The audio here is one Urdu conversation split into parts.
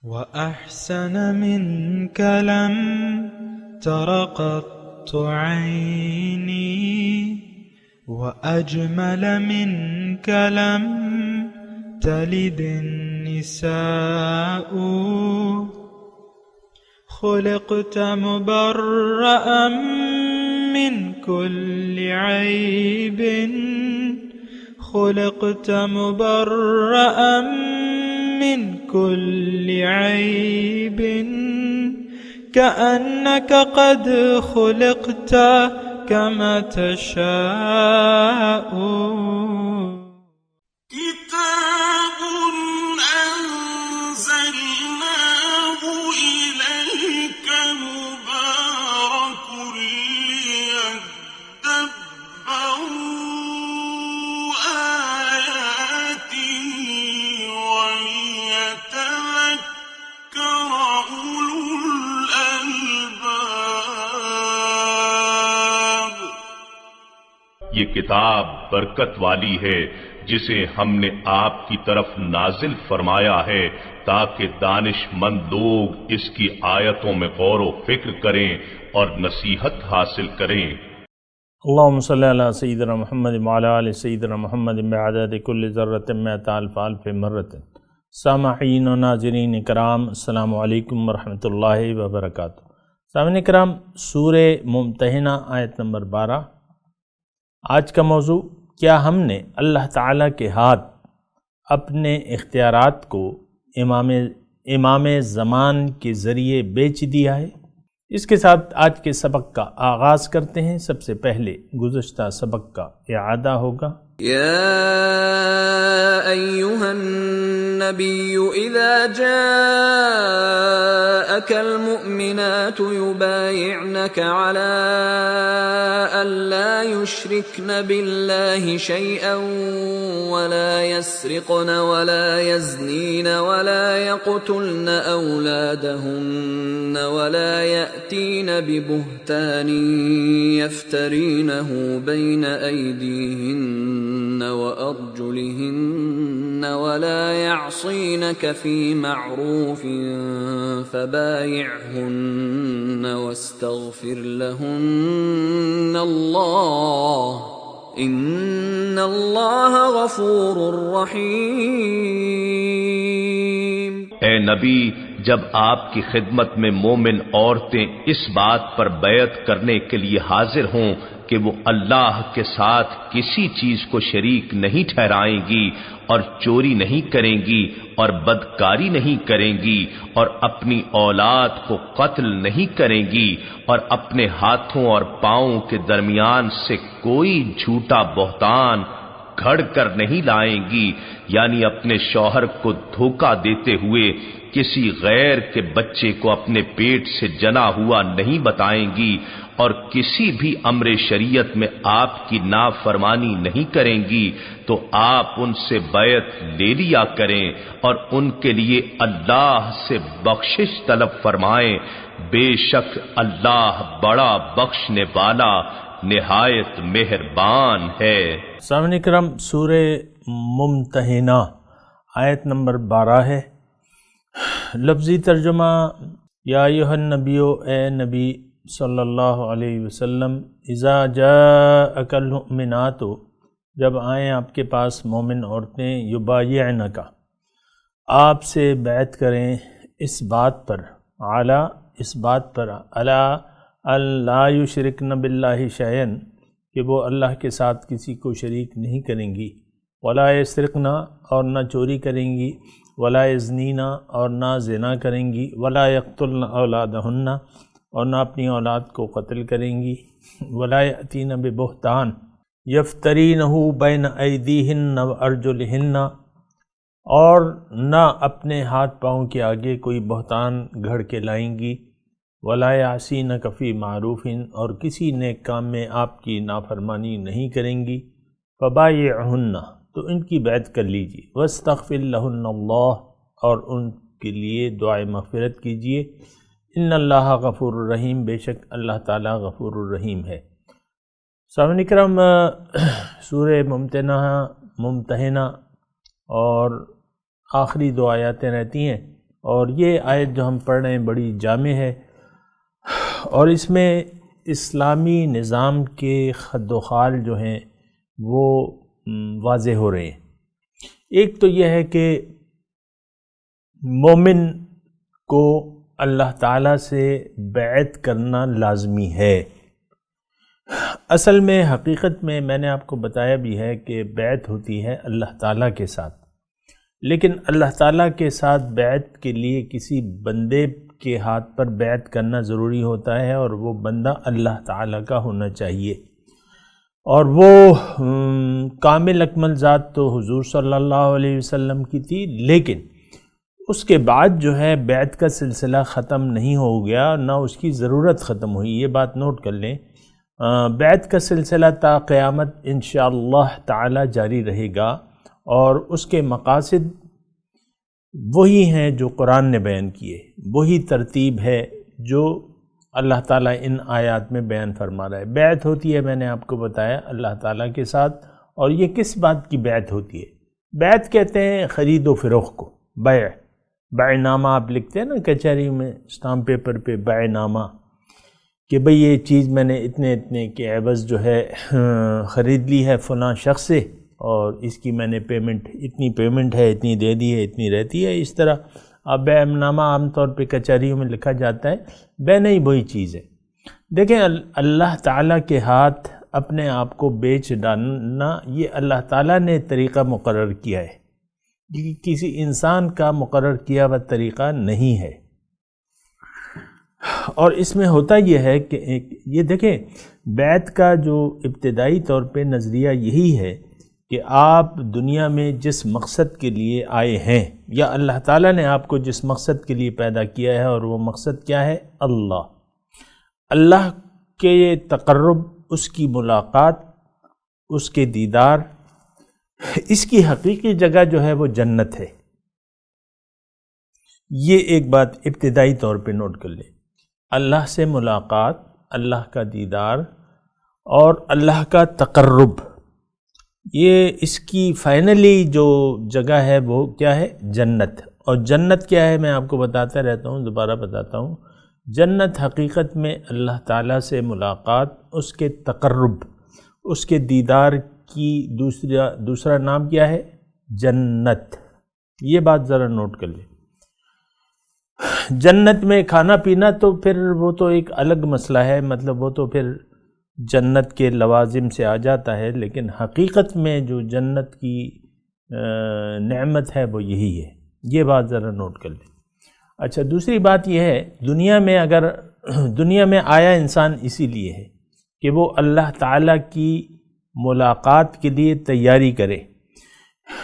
وأحسن منك لم تر قط عيني وأجمل منك لم تلد النساء خلقت مبرأ من كل عيب خلقت مبرأ من كل عيب كأنك قد خلقت كما تشاء كتاب أنزلناه إليك مبارك ليدبروا آياته وليتذكر أولو الألباب۔ یہ کتاب برکت والی ہے جسے ہم نے آپ کی طرف نازل فرمایا ہے تاکہ دانش مند لوگ اس کی آیتوں میں غور و فکر کریں اور نصیحت حاصل کریں۔ اللہم صلی علی سیدنا محمد وعلی آل سیدنا محمد بعدد کل ذرۃ مئۃ الف الف مرۃ۔ سامعین و ناظرین کرام، السلام علیکم ورحمۃ اللہ وبرکاتہ۔ سامعین کرام، سورہ ممتحنہ آیت نمبر 12۔ آج کا موضوع، کیا ہم نے اللہ تعالیٰ کے ہاتھ اپنے اختیارات کو امام زمان کے ذریعے بیچ دیا ہے؟ اس کے ساتھ آج کے سبق کا آغاز کرتے ہیں۔ سب سے پہلے گزشتہ سبق کا اعادہ ہوگا۔ یا ایہا النبی اذا جاءک المؤمنات یبایعنک علی ان لا یشرکن باللہ شیئا ولا يسرقن ولا يزنین ولا يقتلن اولادهن ولا يأتین ببہتان یفترینہ بین ایدیہن وأرجلهن ولا يعصينك في معروف فبايعهن واستغفر لهن الله إن الله غفور رحيم۔ اے نبی، جب آپ کی خدمت میں مومن عورتیں اس بات پر بیعت کرنے کے لیے حاضر ہوں کہ وہ اللہ کے ساتھ کسی چیز کو شریک نہیں ٹھہرائیں گی اور چوری نہیں کریں گی اور بدکاری نہیں کریں گی اور اپنی اولاد کو قتل نہیں کریں گی اور اپنے ہاتھوں اور پاؤں کے درمیان سے کوئی جھوٹا بہتان گھڑ کر نہیں لائیں گی، یعنی اپنے شوہر کو دھوکہ دیتے ہوئے کسی غیر کے بچے کو اپنے پیٹ سے جنا ہوا نہیں بتائیں گی اور کسی بھی امر شریعت میں آپ کی نافرمانی نہیں کریں گی، تو آپ ان سے بیعت لے لیا کریں اور ان کے لیے اللہ سے بخشش طلب فرمائیں، بے شک اللہ بڑا بخشنے والا نہایت مہربان ہے۔ سامعین کرام، سورہ ممتحنہ آیت نمبر 12 ہے۔ لفظی ترجمہ، یا ایھا النبی، اے نبی صلی اللہ علیہ وسلم، اذا جاءک المؤمنات، جب آئیں آپ کے پاس مومن عورتیں، یبایعنک، آپ سے بیعت کریں اس بات پر، اس بات پر، الا لا یشرکن باللہ شیئا، کہ وہ اللہ کے ساتھ کسی کو شریک نہیں کریں گی، ولا یسرقن، اور نہ چوری کریں گی، ولا یزنین، اور نہ زنا کریں گی، ولا یقتلن اولادہن، اور نہ اپنی اولاد کو قتل کریں گی، ولا یأتین ببہتان یفترینہ بین ایدیہن وارجلہن، اور نہ اپنے ہاتھ پاؤں کے آگے کوئی بہتان گھڑ کے لائیں گی، ولا یعصینک فی معروف، اور کسی نیک کام میں آپ کی نافرمانی نہیں کریں گی، فبایعہن، تو ان کی بیعت کر لیجیے، واستغفر لہن اللہ، اور ان کے لیے دعائے مغفرت کیجیے، ان اللہ غفور الرحیم، بے شک اللہ تعالیٰ غفور الرحیم ہے۔ سامعین کرام، سورہ ممتحنہ اور آخری دو آیاتیں رہتی ہیں، اور یہ آیت جو ہم پڑھ رہے ہیں بڑی جامع ہے، اور اس میں اسلامی نظام کے خد و خال جو ہیں وہ واضح ہو رہے ہیں۔ ایک تو یہ ہے کہ مومن کو اللہ تعالیٰ سے بیعت کرنا لازمی ہے۔ اصل میں حقیقت میں نے آپ کو بتایا بھی ہے کہ بیعت ہوتی ہے اللہ تعالیٰ کے ساتھ، لیکن اللہ تعالیٰ کے ساتھ بیعت کے لیے کسی بندے کے ہاتھ پر بیعت کرنا ضروری ہوتا ہے، اور وہ بندہ اللہ تعالیٰ کا ہونا چاہیے، اور وہ کامل اکمل ذات تو حضور صلی اللہ علیہ وسلم کی تھی، لیکن اس کے بعد جو ہے بیعت کا سلسلہ ختم نہیں ہو گیا، نہ اس کی ضرورت ختم ہوئی۔ یہ بات نوٹ کر لیں، بیعت کا سلسلہ تا قیامت انشاءاللہ تعالی جاری رہے گا، اور اس کے مقاصد وہی ہیں جو قرآن نے بیان کیے، وہی ترتیب ہے جو اللہ تعالیٰ ان آیات میں بیان فرما رہا ہے۔ بیعت ہوتی ہے، میں نے آپ کو بتایا، اللہ تعالیٰ کے ساتھ، اور یہ کس بات کی بیعت ہوتی ہے؟ بیعت کہتے ہیں خرید و فروخت کو، بیع نامہ آپ لکھتے ہیں نا کچہری میں اسٹامپ پیپر پہ، بیع نامہ، کہ بھئی یہ چیز میں نے اتنے کے عوض جو ہے خرید لی ہے فلاں شخص سے، اور اس کی میں نے اتنی پیمنٹ ہے، اتنی دے دی ہے، اتنی رہتی ہے۔ اس طرح اب بیع نامہ عام طور پہ کچہریوں میں لکھا جاتا ہے، بیع نہیں وہی چیز ہے۔ دیکھیں اللہ تعالیٰ کے ہاتھ اپنے آپ کو بیچ ڈالنا، یہ اللہ تعالیٰ نے طریقہ مقرر کیا ہے، یہ کسی انسان کا مقرر کیا ہوا طریقہ نہیں ہے۔ اور اس میں ہوتا یہ ہے کہ یہ دیکھیں، بیعت کا جو ابتدائی طور پہ نظریہ یہی ہے کہ آپ دنیا میں جس مقصد کے لیے آئے ہیں، یا اللہ تعالیٰ نے آپ کو جس مقصد کے لیے پیدا کیا ہے، اور وہ مقصد کیا ہے؟ اللہ کے تقرب، اس کی ملاقات، اس کے دیدار، اس کی حقیقی جگہ جو ہے وہ جنت ہے۔ یہ ایک بات ابتدائی طور پہ نوٹ کر لیں، اللہ سے ملاقات، اللہ کا دیدار اور اللہ کا تقرب، یہ اس کی فائنلی جو جگہ ہے وہ کیا ہے؟ جنت۔ اور جنت کیا ہے؟ میں آپ کو بتاتا رہتا ہوں، دوبارہ بتاتا ہوں، جنت حقیقت میں اللہ تعالیٰ سے ملاقات، اس کے تقرب، اس کے دیدار کی دوسرا نام کیا ہے؟ جنت۔ یہ بات ذرا نوٹ کر لیں۔ جنت میں کھانا پینا تو پھر وہ تو ایک الگ مسئلہ ہے، مطلب وہ تو پھر جنت کے لوازم سے آ جاتا ہے، لیکن حقیقت میں جو جنت کی نعمت ہے وہ یہی ہے۔ یہ بات ذرا نوٹ کر لیں۔ اچھا، دوسری بات یہ ہے، دنیا میں آیا انسان اسی لیے ہے کہ وہ اللہ تعالیٰ کی ملاقات کے لیے تیاری کرے،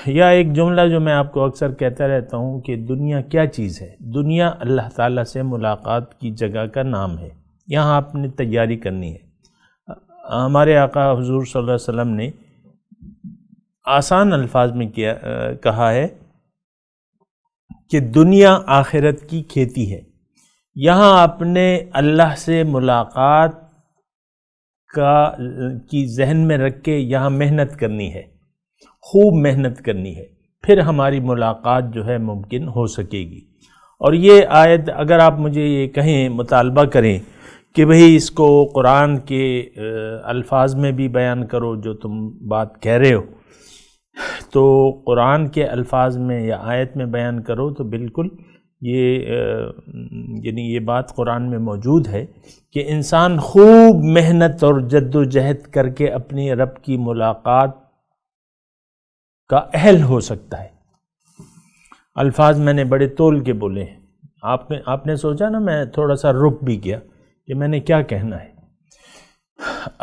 یا ایک جملہ جو میں آپ کو اکثر کہتا رہتا ہوں کہ دنیا کیا چیز ہے؟ دنیا اللہ تعالیٰ سے ملاقات کی جگہ کا نام ہے، یہاں آپ نے تیاری کرنی ہے۔ ہمارے آقا حضور صلی اللہ علیہ وسلم نے آسان الفاظ میں کہا ہے کہ دنیا آخرت کی کھیتی ہے۔ یہاں آپ نے اللہ سے ملاقات کی ذہن میں رکھ کے یہاں محنت کرنی ہے، خوب محنت کرنی ہے، پھر ہماری ملاقات جو ہے ممکن ہو سکے گی۔ اور یہ آیت اگر آپ مجھے یہ کہیں، مطالبہ کریں کہ بھئی اس کو قرآن کے الفاظ میں بھی بیان کرو جو تم بات کہہ رہے ہو، تو قرآن کے الفاظ میں یا آیت میں بیان کرو، تو بالکل یعنی یہ بات قرآن میں موجود ہے کہ انسان خوب محنت اور جد و جہد کر کے اپنی رب کی ملاقات کا اہل ہو سکتا ہے۔ الفاظ میں نے بڑے تول کے بولے ہیں، آپ نے سوچا نا، میں تھوڑا سا رک بھی گیا کہ میں نے کیا کہنا ہے۔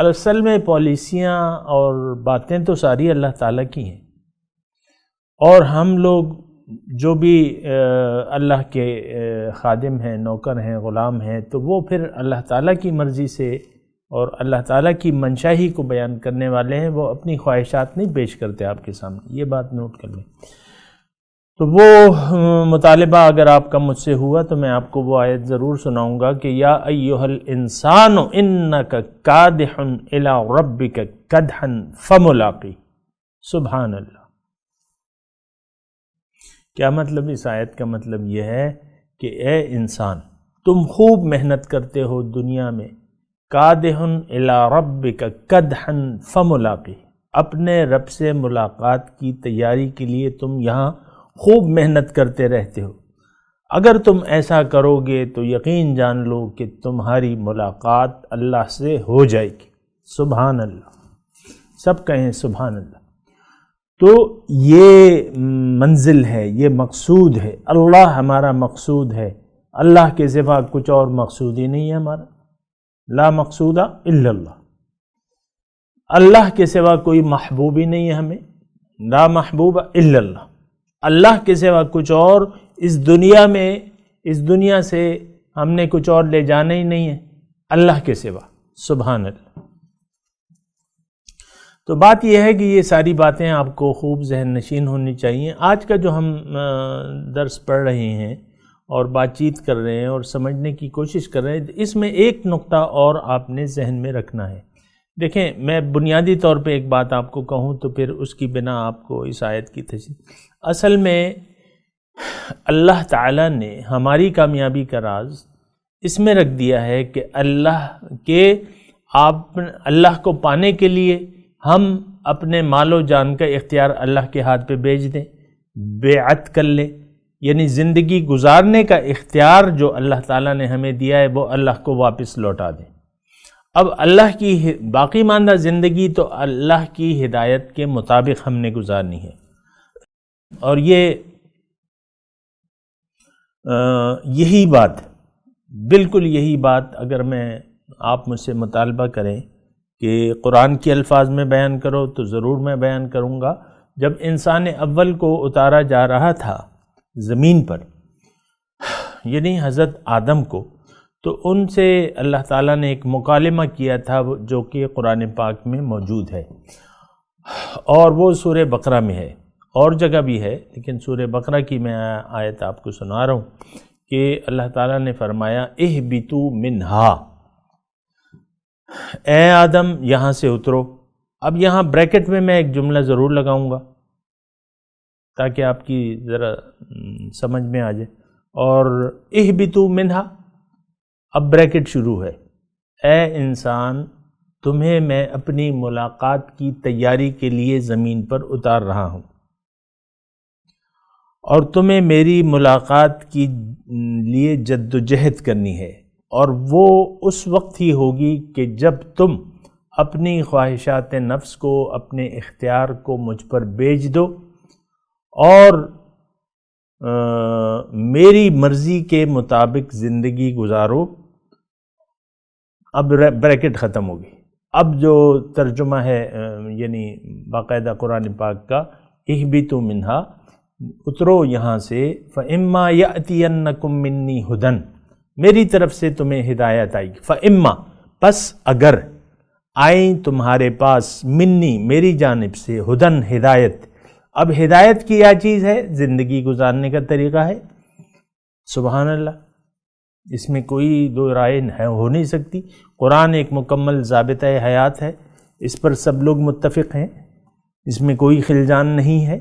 اصل میں پالیسیاں اور باتیں تو ساری اللہ تعالیٰ کی ہیں، اور ہم لوگ جو بھی اللہ کے خادم ہیں، نوکر ہیں، غلام ہیں، تو وہ پھر اللہ تعالیٰ کی مرضی سے اور اللہ تعالیٰ کی منشا ہی کو بیان کرنے والے ہیں، وہ اپنی خواہشات نہیں پیش کرتے آپ کے سامنے۔ یہ بات نوٹ کر لیں۔ تو وہ مطالبہ اگر آپ کا مجھ سے ہوا تو میں آپ کو وہ آیت ضرور سناؤں گا کہ یا ایھا الانسان انک کادح الی ربک کدحا فملاقی۔ سبحان اللہ۔ کیا مطلب؟ اس آیت کا مطلب یہ ہے کہ اے انسان تم خوب محنت کرتے ہو دنیا میں، قادحن الی ربک قدحن فملاقی، اپنے رب سے ملاقات کی تیاری کے لیے تم یہاں خوب محنت کرتے رہتے ہو، اگر تم ایسا کرو گے تو یقین جان لو کہ تمہاری ملاقات اللہ سے ہو جائے گی۔ سبحان اللہ، سب کہیں سبحان اللہ۔ تو یہ منزل ہے، یہ مقصود ہے، اللہ ہمارا مقصود ہے، اللہ کے سوا کچھ اور مقصود ہی نہیں ہے ہمارا، لا مقصود الا اللہ، اللہ کے سوا کوئی محبوب ہی نہیں ہے ہمیں، لا محبوب الا اللہ، اللہ کے سوا کچھ اور اس دنیا میں، اس دنیا سے ہم نے کچھ اور لے جانا ہی نہیں ہے اللہ کے سوا، سبحان اللہ۔ تو بات یہ ہے کہ یہ ساری باتیں آپ کو خوب ذہن نشین ہونی چاہیے۔ آج کا جو ہم درس پڑھ رہے ہیں اور بات چیت کر رہے ہیں اور سمجھنے کی کوشش کر رہے ہیں، اس میں ایک نقطہ اور آپ نے ذہن میں رکھنا ہے۔ دیکھیں، میں بنیادی طور پہ ایک بات آپ کو کہوں تو پھر اس کی بنا آپ کو اس آیت کی تشریح۔ اصل میں اللہ تعالیٰ نے ہماری کامیابی کا راز اس میں رکھ دیا ہے کہ اللہ کو پانے کے لیے ہم اپنے مال و جان کا اختیار اللہ کے ہاتھ پہ بیچ دیں، بیعت کر لیں، یعنی زندگی گزارنے کا اختیار جو اللہ تعالیٰ نے ہمیں دیا ہے وہ اللہ کو واپس لوٹا دیں۔ اب اللہ کی باقی ماندہ زندگی تو اللہ کی ہدایت کے مطابق ہم نے گزارنی ہے، اور یہی بات، بالکل یہی بات اگر آپ مجھ سے مطالبہ کریں کہ قرآن کے الفاظ میں بیان کرو تو ضرور میں بیان کروں گا۔ جب انسان اول کو اتارا جا رہا تھا زمین پر، یعنی حضرت آدم کو، تو ان سے اللہ تعالیٰ نے ایک مکالمہ کیا تھا جو کہ قرآن پاک میں موجود ہے، اور وہ سورہ بقرہ میں ہے، اور جگہ بھی ہے، لیکن سورہ بقرہ کی میں آیت آپ کو سنا رہا ہوں کہ اللہ تعالیٰ نے فرمایا اہبطوا منہا، اے آدم یہاں سے اترو۔ اب یہاں بریکٹ میں ایک جملہ ضرور لگاؤں گا تاکہ آپ کی ذرا سمجھ میں آ جائے، اور اہبطوا منہا، اب بریکٹ شروع ہے، اے انسان تمہیں میں اپنی ملاقات کی تیاری کے لیے زمین پر اتار رہا ہوں، اور تمہیں میری ملاقات کی لیے جد و جہد کرنی ہے، اور وہ اس وقت ہی ہوگی کہ جب تم اپنی خواہشات نفس کو، اپنے اختیار کو مجھ پر بیچ دو اور میری مرضی کے مطابق زندگی گزارو۔ اب بریکٹ ختم ہوگی۔ اب جو ترجمہ ہے یعنی باقاعدہ قرآن پاک کا، اہبطوا منہا، اترو یہاں سے، فَإِمَّا يَأْتِيَنَّكُم مِّنِّي هُدًى، میری طرف سے تمہیں ہدایت آئی گی، فَإِمَّا، پس اگر آئیں تمہارے پاس، منی میری جانب سے، ہدن ہدایت۔ اب ہدایت کی کیا چیز ہے؟ زندگی گزارنے کا طریقہ ہے، سبحان اللہ، اس میں کوئی دو رائے ہو نہیں سکتی۔ قرآن ایک مکمل ضابطہ حیات ہے، اس پر سب لوگ متفق ہیں، اس میں کوئی خلجان نہیں ہے۔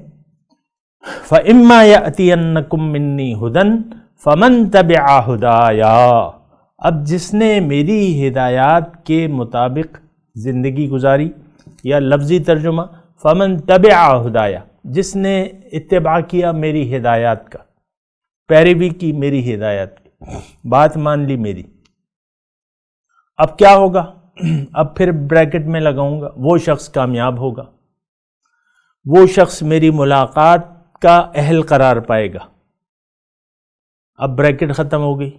فَإِمَّا يَأْتِيَنَّكُم مِّنِّي هُدًى فَمَن تَبِعَ هُدَايَا، اب جس نے میری ہدایات کے مطابق زندگی گزاری، یا لفظی ترجمہ فَمَن تَبِعَ هُدَايَا، جس نے اتباع کیا میری ہدایات کا، پیروی کی میری ہدایات کی، بات مان لی میری، اب کیا ہوگا؟ اب پھر بریکٹ میں لگاؤں گا، وہ شخص کامیاب ہوگا، وہ شخص میری ملاقات کا اہل قرار پائے گا۔ اب بریکٹ ختم ہو گئی۔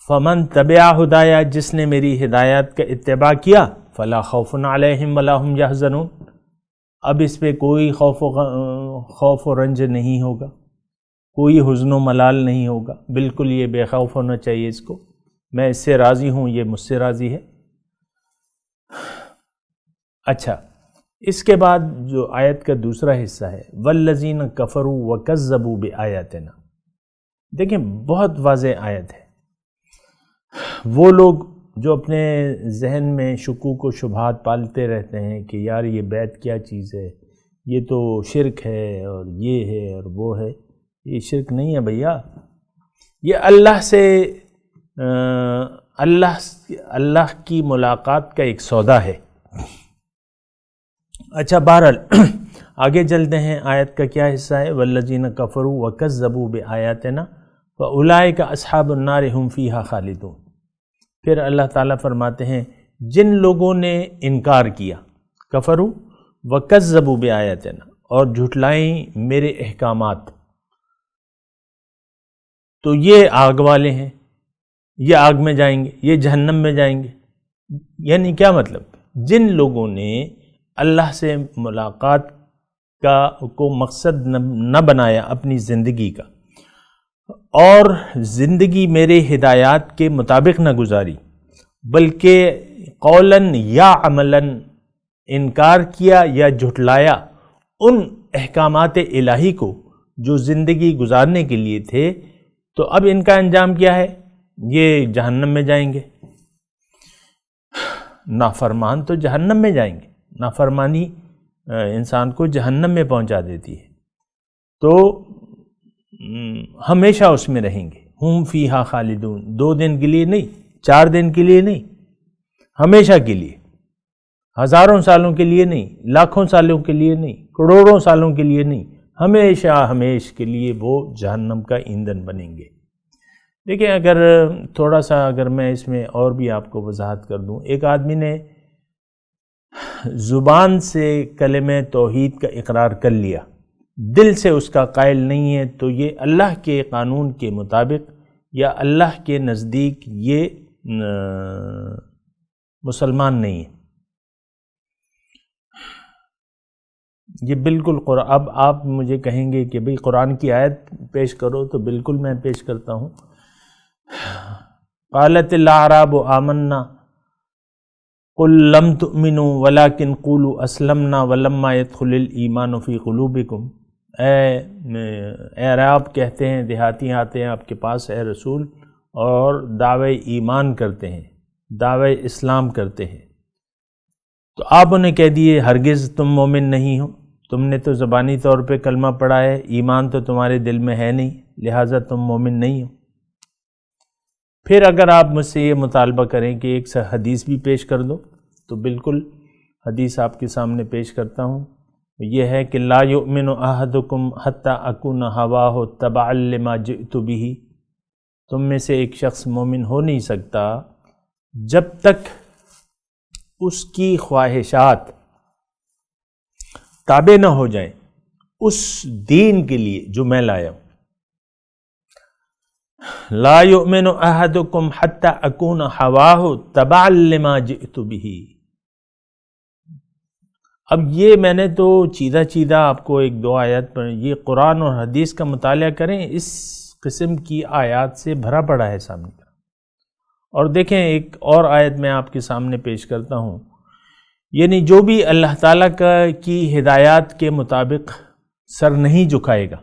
فمن تبع ہدایا، جس نے میری ہدایات کا اتباع کیا، فلا خوف علیہم ولا ہم یحزنون، اب اس پہ کوئی خوف و رنج نہیں ہوگا، کوئی حزن و ملال نہیں ہوگا، بالکل یہ بے خوف ہونا چاہیے اس کو، میں اس سے راضی ہوں، یہ مجھ سے راضی ہے۔ اچھا، اس کے بعد جو آیت کا دوسرا حصہ ہے، والذین کفروا وکذبوا بآیاتنا، دیکھیں بہت واضح آیت ہے۔ وہ لوگ جو اپنے ذہن میں شکوک و شبہات پالتے رہتے ہیں کہ یار یہ بیعت کیا چیز ہے، یہ تو شرک ہے اور یہ ہے اور وہ ہے، یہ شرک نہیں ہے بھیا، یہ اللہ کی ملاقات کا ایک سودا ہے۔ اچھا بہرحال آگے چلتے ہیں، آیت کا کیا حصہ ہے؟ والذین کفروا وکذبوا بآیاتنا فاولئک اصحاب النار هم فیہا خالدون۔ پھر اللہ تعالیٰ فرماتے ہیں جن لوگوں نے انکار کیا، کفروا وکذبوا بآیاتنا، اور جھٹلائیں میرے احکامات، تو یہ آگ والے ہیں، یہ آگ میں جائیں گے، یہ جہنم میں جائیں گے۔ یعنی کیا مطلب؟ جن لوگوں نے اللہ سے ملاقات کو مقصد نہ بنایا اپنی زندگی کا، اور زندگی میرے ہدایات کے مطابق نہ گزاری، بلکہ قولاً یا عملاً انکار کیا یا جھٹلایا ان احکامات الہی کو جو زندگی گزارنے کے لیے تھے، تو اب ان کا انجام کیا ہے؟ یہ جہنم میں جائیں گے۔ نافرمان تو جہنم میں جائیں گے، نافرمانی انسان کو جہنم میں پہنچا دیتی ہے، تو ہمیشہ اس میں رہیں گے۔ ہم فیہا خالدون، 2 دن کے لیے نہیں، 4 دن کے لیے نہیں، ہمیشہ کے لیے، ہزاروں سالوں کے لیے نہیں، لاکھوں سالوں کے لیے نہیں، کروڑوں سالوں کے لیے نہیں، ہمیشہ ہمیشہ کے لیے وہ جہنم کا ایندھن بنیں گے۔ دیکھیں اگر تھوڑا سا اگر میں اس میں اور بھی آپ کو وضاحت کر دوں، ایک آدمی نے زبان سے کلمہ توحید کا اقرار کر لیا، دل سے اس کا قائل نہیں ہے، تو یہ اللہ کے قانون کے مطابق یا اللہ کے نزدیک یہ مسلمان نہیں ہے۔ یہ بالکل اب آپ مجھے کہیں گے کہ بھئی قرآن کی آیت پیش کرو، تو بالکل میں پیش کرتا ہوں۔ قالت الاعراب آمنا قل لم تؤمنوا ولكن قولوا اسلمنا ولما يدخل الايمان في قلوبكم۔ اے عرب کہتے ہیں، دیہاتی آتے ہیں آپ کے پاس اے رسول، اور دعوی ایمان کرتے ہیں، دعوی اسلام کرتے ہیں، تو آپ انہیں کہہ دیے ہرگز تم مومن نہیں ہو، تم نے تو زبانی طور پہ کلمہ پڑھا ہے، ایمان تو تمہارے دل میں ہے نہیں، لہٰذا تم مومن نہیں ہو۔ پھر اگر آپ مجھ سے یہ مطالبہ کریں کہ ایک حدیث بھی پیش کر دو، تو بالکل حدیث آپ کے سامنے پیش کرتا ہوں۔ یہ ہے کہ لا یؤمن احدکم حتی اکون ہواہ تبعا لما جئت بہ، تم میں سے ایک شخص مومن ہو نہیں سکتا جب تک اس کی خواہشات تابع نہ ہو جائیں اس دین کے لیے جو میں لایا ہوں۔ لا یؤمن احدکم حتی اکون ہواہ تبعا لما جئت بہ۔ اب یہ میں نے تو چیدہ آپ کو 1-2 آیات پر، یہ قرآن اور حدیث کا مطالعہ کریں، اس قسم کی آیات سے بھرا پڑا ہے سامنے کا۔ اور دیکھیں ایک اور آیت میں آپ کے سامنے پیش کرتا ہوں، یعنی جو بھی اللہ تعالیٰ کی ہدایات کے مطابق سر نہیں جھکائے گا،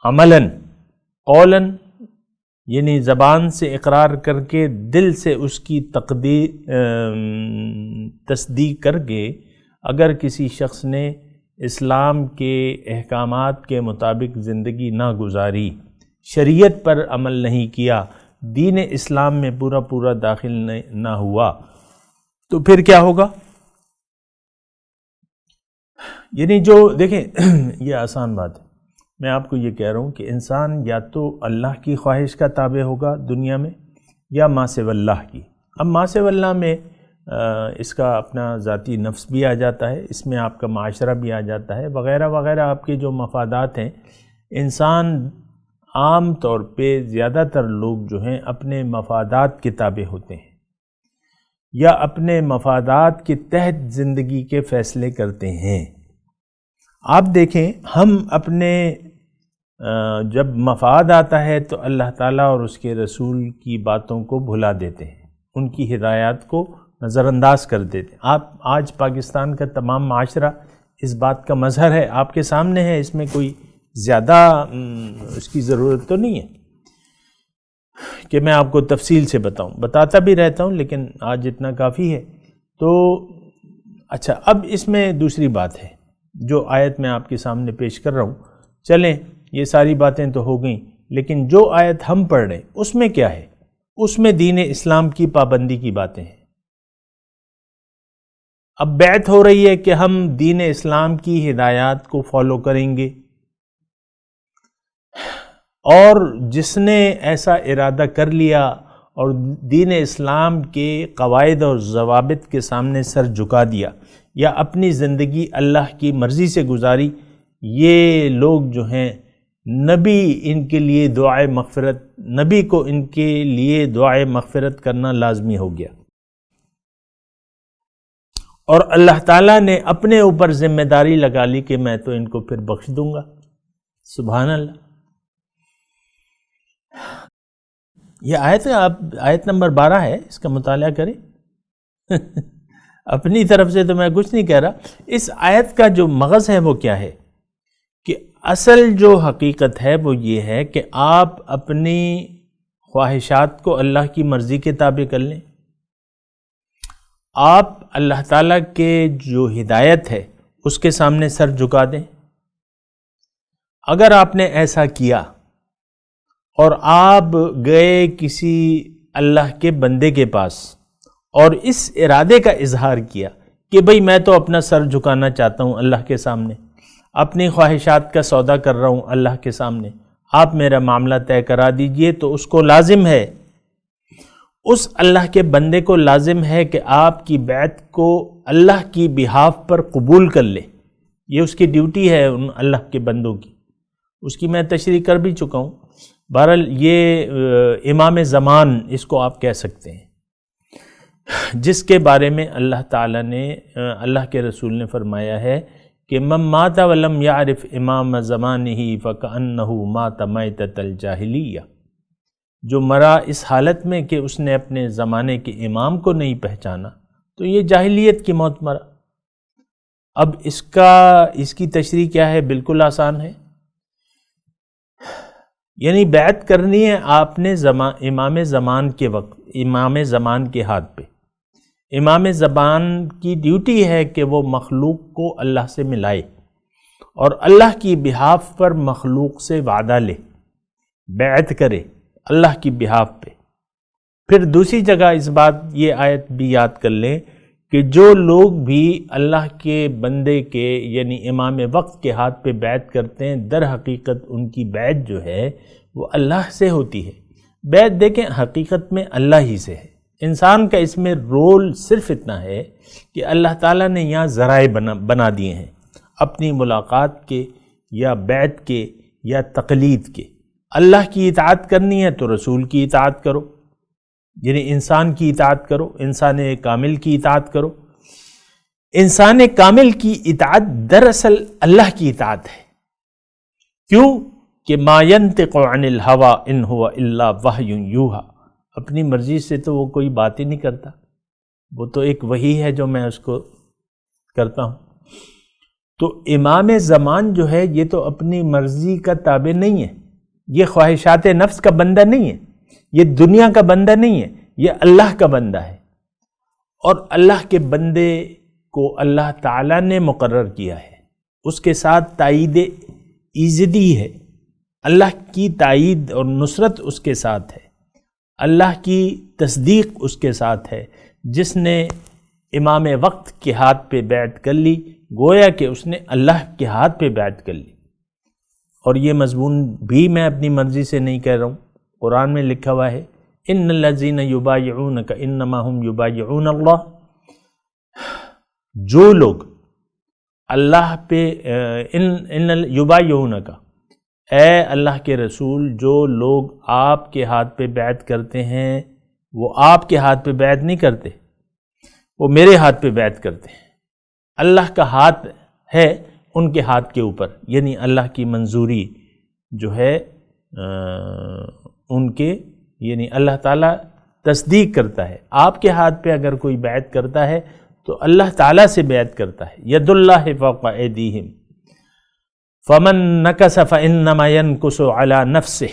عملاً قولاً یعنی زبان سے اقرار کر کے دل سے اس کی تصدیق کر کے اگر کسی شخص نے اسلام کے احکامات کے مطابق زندگی نہ گزاری، شریعت پر عمل نہیں کیا، دین اسلام میں پورا داخل نہ ہوا، تو پھر کیا ہوگا؟ یعنی جو دیکھیں یہ آسان بات ہے، میں آپ کو یہ کہہ رہا ہوں کہ انسان یا تو اللہ کی خواہش کا تابع ہوگا دنیا میں، یا ما سوی اللہ کی۔ اب ما سوی اللہ میں اس کا اپنا ذاتی نفس بھی آ جاتا ہے، اس میں آپ کا معاشرہ بھی آ جاتا ہے، وغیرہ وغیرہ آپ کے جو مفادات ہیں۔ انسان عام طور پہ زیادہ تر لوگ جو ہیں اپنے مفادات کے تابع ہوتے ہیں، یا اپنے مفادات کے تحت زندگی کے فیصلے کرتے ہیں۔ آپ دیکھیں ہم اپنے جب مفاد آتا ہے تو اللہ تعالیٰ اور اس کے رسول کی باتوں کو بھلا دیتے ہیں، ان کی ہدایات کو نظر انداز کر دیتے ہیں۔ آپ آج پاکستان کا تمام معاشرہ اس بات کا مظہر ہے، آپ کے سامنے ہے، اس میں کوئی زیادہ اس کی ضرورت تو نہیں ہے کہ میں آپ کو تفصیل سے بتاتا بھی رہتا ہوں، لیکن آج اتنا کافی ہے۔ تو اچھا، اب اس میں دوسری بات ہے جو آیت میں آپ کے سامنے پیش کر رہا ہوں، چلیں یہ ساری باتیں تو ہو گئیں، لیکن جو آیت ہم پڑھ رہے ہیں اس میں کیا ہے؟ اس میں دین اسلام کی پابندی کی باتیں ہیں۔ اب بیعت ہو رہی ہے کہ ہم دین اسلام کی ہدایات کو فالو کریں گے، اور جس نے ایسا ارادہ کر لیا اور دین اسلام کے قواعد اور ضوابط کے سامنے سر جھکا دیا یا اپنی زندگی اللہ کی مرضی سے گزاری، یہ لوگ جو ہیں نبی ان کے لیے دعائے مغفرت، نبی کو ان کے لیے دعائے مغفرت کرنا لازمی ہو گیا، اور اللہ تعالیٰ نے اپنے اوپر ذمہ داری لگا لی کہ میں تو ان کو پھر بخش دوں گا۔ سبحان اللہ۔ یہ آیت نمبر 12 ہے، اس کا مطالعہ کریں۔ اپنی طرف سے تو میں کچھ نہیں کہہ رہا۔ اس آیت کا جو مغز ہے وہ کیا ہے کہ اصل جو حقیقت ہے وہ یہ ہے کہ آپ اپنی خواہشات کو اللہ کی مرضی کے تابع کر لیں، آپ اللہ تعالیٰ کے جو ہدایت ہے اس کے سامنے سر جھکا دیں۔ اگر آپ نے ایسا کیا اور آپ گئے کسی اللہ کے بندے کے پاس اور اس ارادے کا اظہار کیا کہ بھئی میں تو اپنا سر جھکانا چاہتا ہوں اللہ کے سامنے، اپنی خواہشات کا سودا کر رہا ہوں اللہ کے سامنے، آپ میرا معاملہ طے کرا دیجئے، تو اس کو لازم ہے، اس اللہ کے بندے کو لازم ہے کہ آپ کی بیعت کو اللہ کی بہاف پر قبول کر لے۔ یہ اس کی ڈیوٹی ہے ان اللہ کے بندوں کی، اس کی میں تشریح کر بھی چکا ہوں۔ بہرحال یہ امام زمان اس کو آپ کہہ سکتے ہیں، جس کے بارے میں اللہ تعالیٰ نے، اللہ کے رسول نے فرمایا ہے کہ من مات ولم یعرف امام زمانہ فکأنہ مات میتۃ الجاہلیہ، جو مرا اس حالت میں کہ اس نے اپنے زمانے کے امام کو نہیں پہچانا تو یہ جاہلیت کی موت مرا۔ اب اس کی تشریح کیا ہے؟ بالکل آسان ہے، یعنی بیعت کرنی ہے آپ نے امام زمان کے وقت، امام زمان کے ہاتھ پہ۔ امام زمان کی ڈیوٹی ہے کہ وہ مخلوق کو اللہ سے ملائے اور اللہ کی بہاف پر مخلوق سے وعدہ لے، بیعت کرے اللہ کی بہاف پہ۔ پھر دوسری جگہ اس بات یہ آیت بھی یاد کر لیں کہ جو لوگ بھی اللہ کے بندے کے یعنی امام وقت کے ہاتھ پہ بیعت کرتے ہیں، در حقیقت ان کی بیعت جو ہے وہ اللہ سے ہوتی ہے۔ بیعت دیکھیں حقیقت میں اللہ ہی سے ہے، انسان کا اس میں رول صرف اتنا ہے کہ اللہ تعالیٰ نے یہاں ذرائع بنا دیے ہیں اپنی ملاقات کے یا بیعت کے یا تقلید کے۔ اللہ کی اطاعت کرنی ہے تو رسول کی اطاعت کرو، یعنی انسان کی اطاعت کرو، انسان کامل کی اطاعت کرو۔ انسان کامل کی اطاعت دراصل اللہ کی اطاعت ہے، کیوں کہ ما ينطق عن الهوى ان هو الا وحی یوحی، اپنی مرضی سے تو وہ کوئی بات ہی نہیں کرتا، وہ تو ایک وحی ہے جو میں اس کو کرتا ہوں۔ تو امام زمان جو ہے یہ تو اپنی مرضی کا تابع نہیں ہے، یہ خواہشات نفس کا بندہ نہیں ہے، یہ دنیا کا بندہ نہیں ہے، یہ اللہ کا بندہ ہے، اور اللہ کے بندے کو اللہ تعالیٰ نے مقرر کیا ہے، اس کے ساتھ تائید ایزدی ہے، اللہ کی تائید اور نصرت اس کے ساتھ ہے، اللہ کی تصدیق اس کے ساتھ ہے۔ جس نے امام وقت کے ہاتھ پہ بیعت کر لی گویا کہ اس نے اللہ کے ہاتھ پہ بیعت کر لی، اور یہ مضمون بھی میں اپنی مرضی سے نہیں کہہ رہا ہوں، قرآن میں لکھا ہوا ہے ان الذین یبایعونک انما هم یبایعون اللہ، جو لوگ اللہ پہ یبایعونک، اے اللہ کے رسول، جو لوگ آپ کے ہاتھ پہ بیعت کرتے ہیں وہ آپ کے ہاتھ پہ بیعت نہیں کرتے، وہ میرے ہاتھ پہ بیعت کرتے ہیں۔ اللہ کا ہاتھ ہے ان کے ہاتھ کے اوپر، یعنی اللہ کی منظوری جو ہے ان کے، یعنی اللہ تعالیٰ تصدیق کرتا ہے۔ آپ کے ہاتھ پہ اگر کوئی بیعت کرتا ہے تو اللہ تعالیٰ سے بیعت کرتا ہے۔ ید اللہ فوق ایدیہم فمن نکس فانما ینکس علی نفسہ،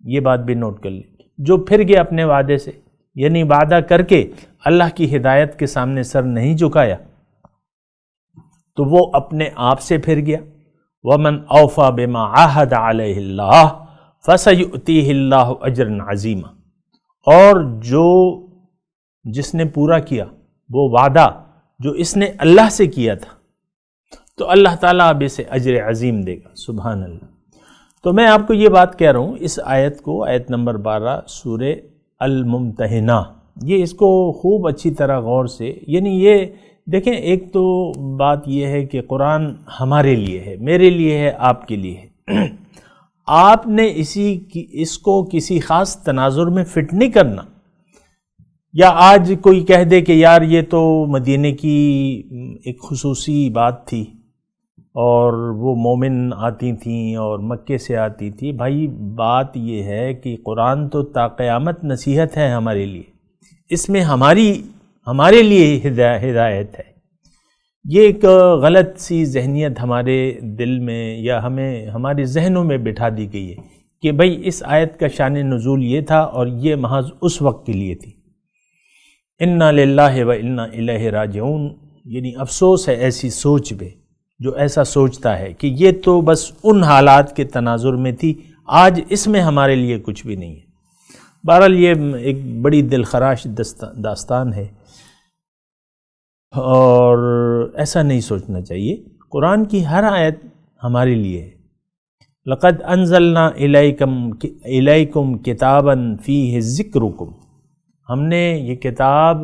یہ بات بھی نوٹ کر لیں، جو پھر گیا اپنے وعدے سے، یعنی وعدہ کر کے اللہ کی ہدایت کے سامنے سر نہیں جھکایا تو وہ اپنے آپ سے پھر گیا، ومن اوفا بما عاہد علیہ اللہ فسیؤتیہ اللہ اجرا عظیما، اور جس نے پورا کیا وہ وعدہ جو اس نے اللہ سے کیا تھا تو اللہ تعالیٰ اب اسے اجر عظیم دے گا۔ سبحان اللہ۔ تو میں آپ کو یہ بات کہہ رہا ہوں، اس آیت کو، آیت نمبر 12 سورہ الممتحنہ، یہ اس کو خوب اچھی طرح غور سے، یعنی یہ دیکھیں، ایک تو بات یہ ہے کہ قرآن ہمارے لیے ہے، میرے لیے ہے، آپ کے لیے ہے۔ آپ نے اس کو کسی خاص تناظر میں فٹ نہیں کرنا، یا آج کوئی کہہ دے کہ یار یہ تو مدینے کی ایک خصوصی بات تھی اور وہ مومن آتی تھیں اور مکے سے آتی تھی۔ بھائی بات یہ ہے کہ قرآن تو تا قیامت نصیحت ہے ہمارے لیے، اس میں ہمارے لیے ہدایت ہے۔ یہ ایک غلط سی ذہنیت ہمارے دل میں یا ہمارے ذہنوں میں بٹھا دی گئی ہے کہ بھئی اس آیت کا شان نزول یہ تھا اور یہ محض اس وقت کے لیے تھی۔ انا للہ و انا الیہ راجعون، یعنی افسوس ہے ایسی سوچ پہ جو ایسا سوچتا ہے کہ یہ تو بس ان حالات کے تناظر میں تھی، آج اس میں ہمارے لیے کچھ بھی نہیں ہے۔ بہرحال یہ ایک بڑی دلخراش داستان ہے اور ایسا نہیں سوچنا چاہیے۔ قرآن کی ہر آیت ہمارے لیے ہے۔ لقد انزلنا الیکم کتابا فیہ ذکرکم، ہم نے یہ کتاب،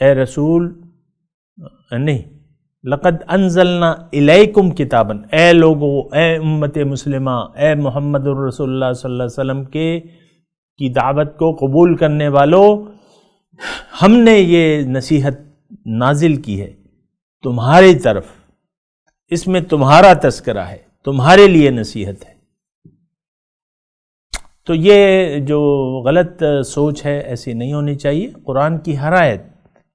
اے رسول، نہیں، لقد انزلنا الیکم کتابا، اے لوگو، اے امت مسلمہ، اے محمد الرسول اللہ صلی اللہ علیہ وسلم کی دعوت کو قبول کرنے والوں، ہم نے یہ نصیحت نازل کی ہے تمہاری طرف، اس میں تمہارا تذکرہ ہے، تمہارے لیے نصیحت ہے۔ تو یہ جو غلط سوچ ہے ایسی نہیں ہونی چاہیے۔ قرآن کی ہر آیت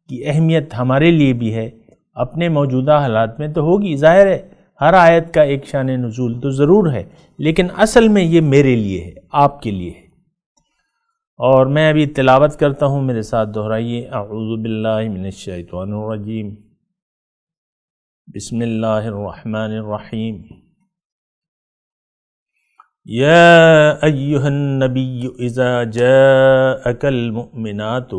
کی اہمیت ہمارے لیے بھی ہے، اپنے موجودہ حالات میں تو ہوگی، ظاہر ہے ہر آیت کا ایک شان نزول تو ضرور ہے، لیکن اصل میں یہ میرے لیے ہے، آپ کے لیے ہے۔ اور میں ابھی تلاوت کرتا ہوں، میرے ساتھ دہرائیے، اعوذ باللہ من الشیطان الرجیم، بسم اللہ الرحمن الرحیم، یا ایہا النبی اذا جاءک المؤمنات،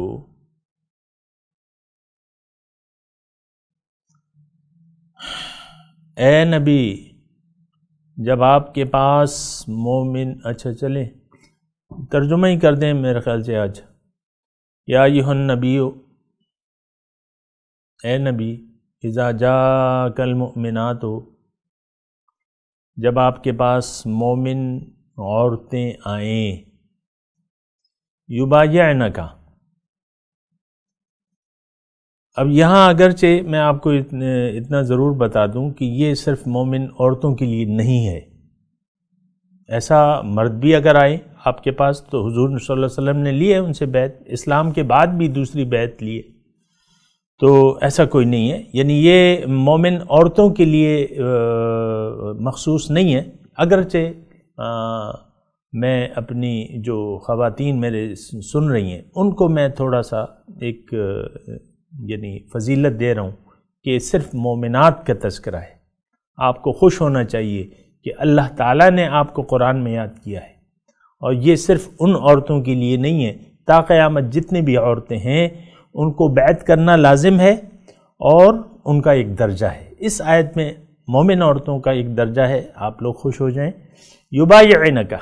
اے نبی جب آپ کے پاس مومن، اچھا چلیں ترجمہ ہی کر دیں میرے خیال سے آج، یا ایھا النبی، اے نبی، اذا جاءک المؤمنات، جب آپ کے پاس مومن عورتیں آئیں، یبایعنک، اب یہاں اگرچہ میں آپ کو اتنا ضرور بتا دوں کہ یہ صرف مومن عورتوں کے لیے نہیں ہے، ایسا مرد بھی اگر آئے آپ کے پاس تو حضور صلی اللہ علیہ وسلم نے لیے ان سے بیعت، اسلام کے بعد بھی دوسری بیعت لیے، تو ایسا کوئی نہیں ہے، یعنی یہ مومن عورتوں کے لیے مخصوص نہیں ہے۔ اگرچہ میں اپنی جو خواتین میرے سن رہی ہیں ان کو میں تھوڑا سا ایک یعنی فضیلت دے رہا ہوں کہ صرف مومنات کا تذکرہ ہے، آپ کو خوش ہونا چاہیے کہ اللہ تعالیٰ نے آپ کو قرآن میں یاد کیا ہے، اور یہ صرف ان عورتوں کے لیے نہیں ہے، تا قیامت جتنی بھی عورتیں ہیں ان کو بیعت کرنا لازم ہے اور ان کا ایک درجہ ہے۔ اس آیت میں مومن عورتوں کا ایک درجہ ہے، آپ لوگ خوش ہو جائیں۔ یبایعنک،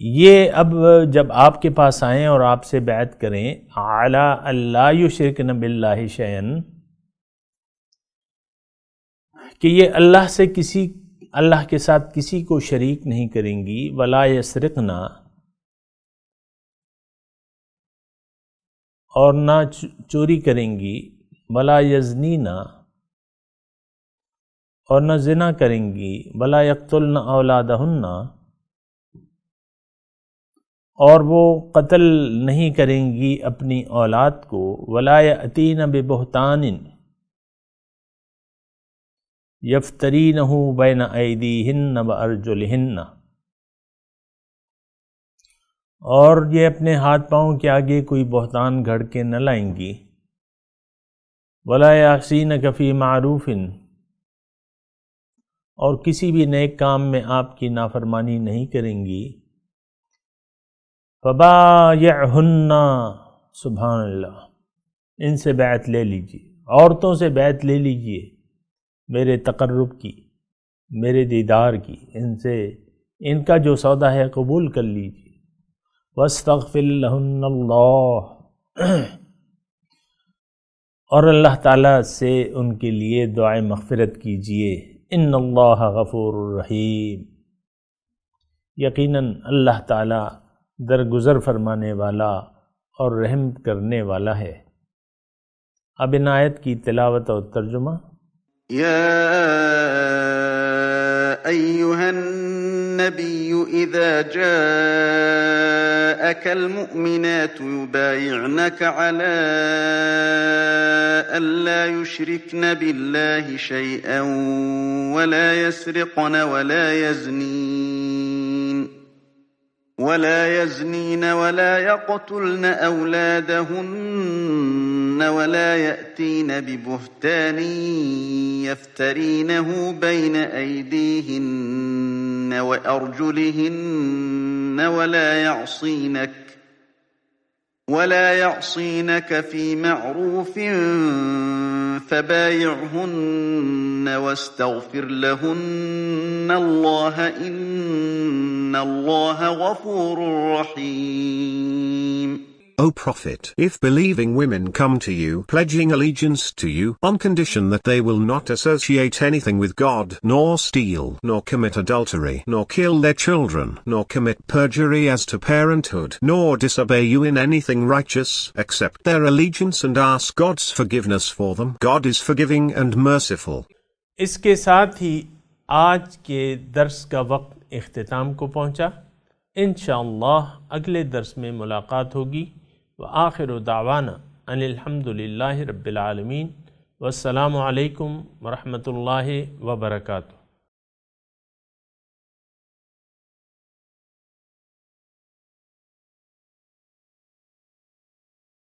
یہ اب جب آپ کے پاس آئیں اور آپ سے بیعت کریں، علی اللہ یشرکن باللہ شیئا، کہ یہ اللہ کے ساتھ کسی کو شریک نہیں کریں گی، ولا یسرقنا، اور نہ چوری کریں گی، ولا یزنینا، اور نہ زنا کریں گی، ولا یقتلن اولادہن، اور وہ قتل نہیں کریں گی اپنی اولاد کو، ولا یأتین ببہتان یفترینہ بین ایدیہن وارجلہن، اور یہ اپنے ہاتھ پاؤں کے آگے کوئی بہتان گھڑ کے نہ لائیں گی، ولا یعصینک فی معروف، اور کسی بھی نیک کام میں آپ کی نافرمانی نہیں کریں گی، فبایعہن، سبحان اللہ، ان سے بیعت لے لیجیے، عورتوں سے بیعت لے لیجیے میرے تقرب کی، میرے دیدار کی، ان کا جو سودا ہے قبول کر لیجیے۔ واستغفر لہن اللہ، اور اللہ تعالیٰ سے ان کے لیے دعائے مغفرت کیجیے۔ ان اللہ غفور رحیم، یقیناً اللہ تعالیٰ درگزر فرمانے والا اور رحم کرنے والا ہے۔ اب ان آیت کی تلاوت اور ترجمہ۔ يا أيها النبي إذا جاءك المؤمنات يبايعنك على ألا يشركن بالله شيئا ولا يسرقن ولا يزنين ولا يقتلن أولادهن ولا يأتين ببهتان يفترينه بين أيديهن وأرجلهن ولا يعصينك في معروف فبايعهن واستغفر لهن الله إن الله غفور رحيم. O Prophet, if believing women come to you pledging allegiance to you on condition that they will not associate anything with God, nor steal, nor commit adultery, nor kill their children, nor commit perjury as to parenthood, nor disobey you in anything righteous, accept their allegiance and ask God's forgiveness for them. God is forgiving and merciful. اس کے ساتھ ہی آج کے درس کا وقت اختتام کو پہنچا۔ انشاءاللہ اگلے درس میں ملاقات ہوگی۔ وآخر دعوانا ان الحمد للہ رب العالمین، والسلام علیکم ورحمۃ اللہ وبرکاتہ۔